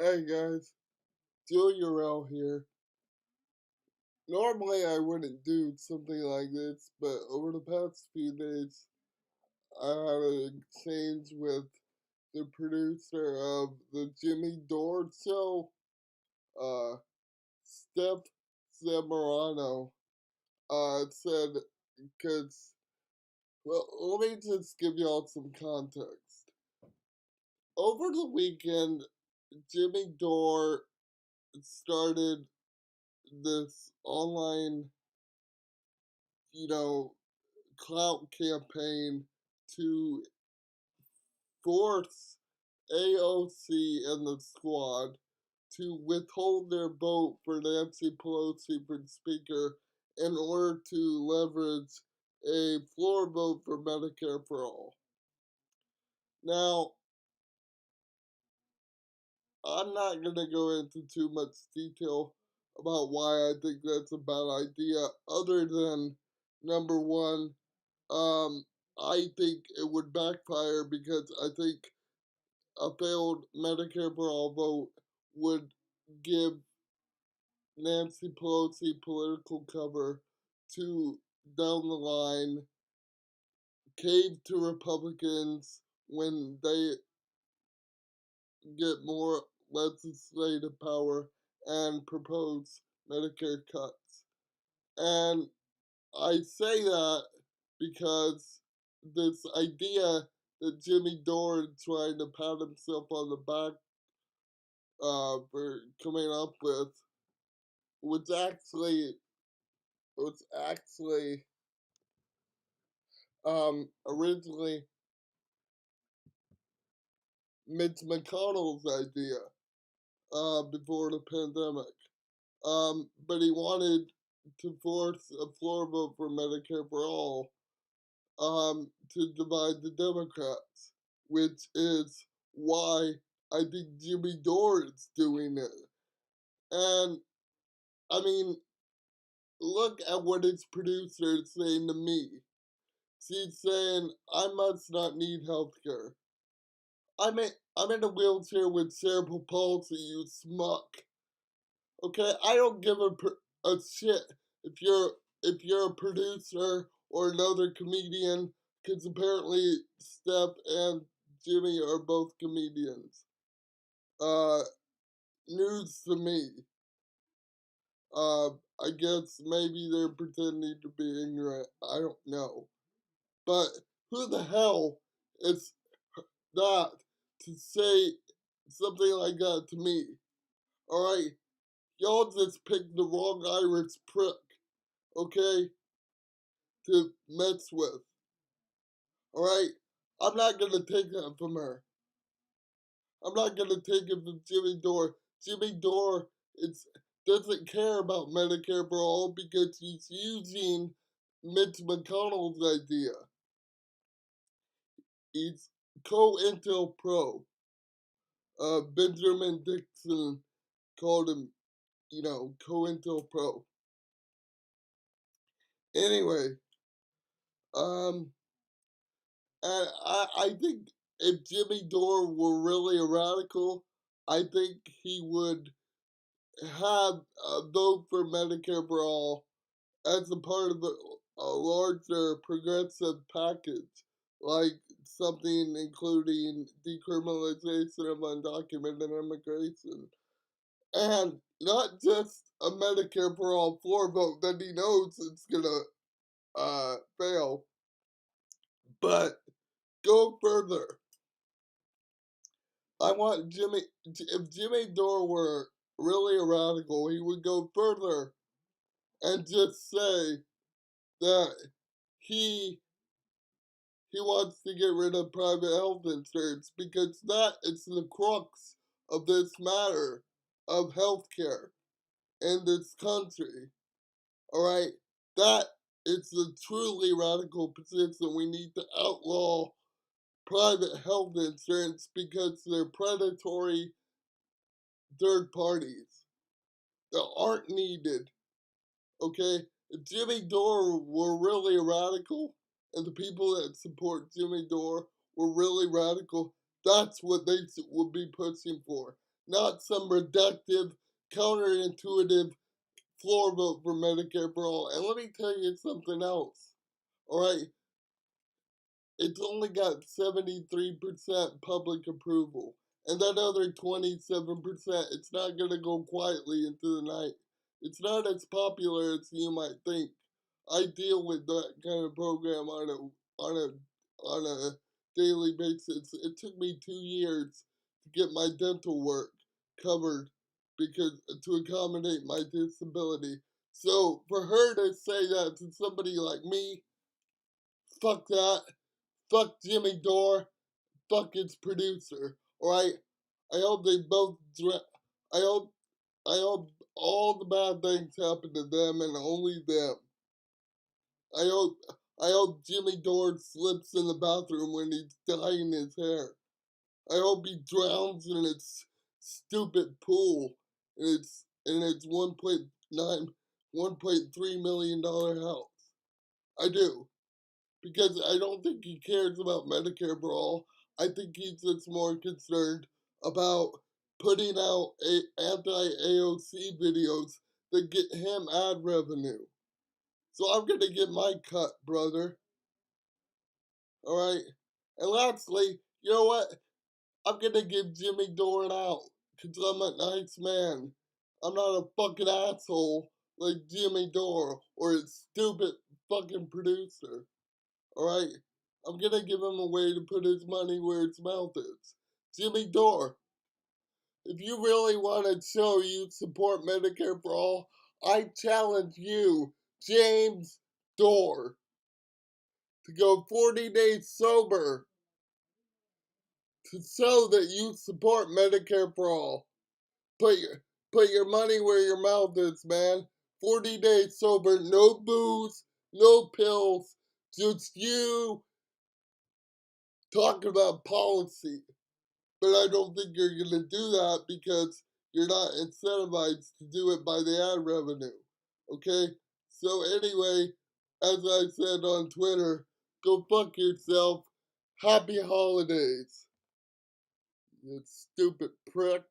Hey guys, Eurell here. Normally I wouldn't do something like this, but over the past few days I had an exchange with the producer of the Jimmy Dore show, uh, Steph Zamorano, said, well, let me just give y'all some context. Over the weekend, Jimmy Dore started this online, you know, clout campaign to force AOC and the squad to withhold their vote for Nancy Pelosi for Speaker in order to leverage a floor vote for Medicare for All. Now, I'm not going to go into too much detail about why I think that's a bad idea, other than number one, I think it would backfire because I think a failed Medicare for All vote would give Nancy Pelosi political cover to, down the line, cave to Republicans when they get more legislative power and propose Medicare cuts. And I say that because this idea that Jimmy Dore is trying to pat himself on the back for coming up with was actually originally Mitch McConnell's idea before the pandemic. But he wanted to force a floor vote for Medicare for All to divide the Democrats, which is why I think Jimmy Dore is doing it. And I mean, look at what his producer is saying to me. She's saying, I must not need health care. I'm in a wheelchair with cerebral palsy, you smuck. Okay, I don't give a shit if you're a producer or another comedian, because apparently Steph and Jimmy are both comedians. Uh, News to me. I guess maybe they're pretending to be ignorant. I don't know. But who the hell is that to say something like that to me? Alright? Y'all just picked the wrong Irish prick, okay? To mess with. Alright? I'm not gonna take that from her. I'm not gonna take it from Jimmy Dore. Jimmy Dore doesn't care about Medicare for All because he's using Mitch McConnell's idea. He's co-intel pro. Benjamin Dixon called him, co-intel pro. Anyway, um, and I think if Jimmy Dore were really a radical, I think he would have a vote for Medicare for All as a part of a larger progressive package, like something including decriminalization of undocumented immigration. And not just a Medicare for All floor vote that he knows it's gonna fail, but go further. I want if Jimmy Dore were really a radical, he would go further and just say that he he wants to get rid of private health insurance because that is the crux of this matter of healthcare in this country. Alright? That is a truly radical position. We need to outlaw private health insurance because they're predatory third parties that aren't needed. Okay? If Jimmy Dore were really a radical, and the people that support Jimmy Dore were really radical, that's what they would be pushing for. not some reductive, counterintuitive floor vote for Medicare for all. And let me tell you something else. All right, it's only got 73% public approval. And that other 27%, it's not going to go quietly into the night. It's not as popular as you might think. I deal with that kind of program on a daily basis. It took me 2 years to get my dental work covered because to accommodate my disability. So for her to say that to somebody like me, fuck that. Fuck Jimmy Dore. Fuck its producer. Alright? I hope they both I hope all the bad things happen to them and only them. I hope I hope Jimmy Dore slips in the bathroom when he's dyeing his hair. I hope he drowns in its stupid pool in its 1.3 million house. I do. Because I don't think he cares about Medicare for all. I think he's just more concerned about putting out anti-AOC videos that get him ad revenue. So I'm gonna get my cut, brother. Alright? And lastly, you know what? I'm gonna give Jimmy Dore an out. Cause I'm a nice man. I'm not a fucking asshole like Jimmy Dore or his stupid fucking producer. Alright? I'm gonna give him a way to put his money where his mouth is. Jimmy Dore, if you really want to show you support Medicare for all, I challenge you, James Dore, to go 40 days sober to show that you support Medicare for all. Put your money where your mouth is, man. 40 days sober, no booze, no pills, just you talking about policy. But I don't think you're going to do that because you're not incentivized to do it by the ad revenue. Okay? So, anyway, as I said on Twitter, go fuck yourself. Happy holidays, you stupid prick.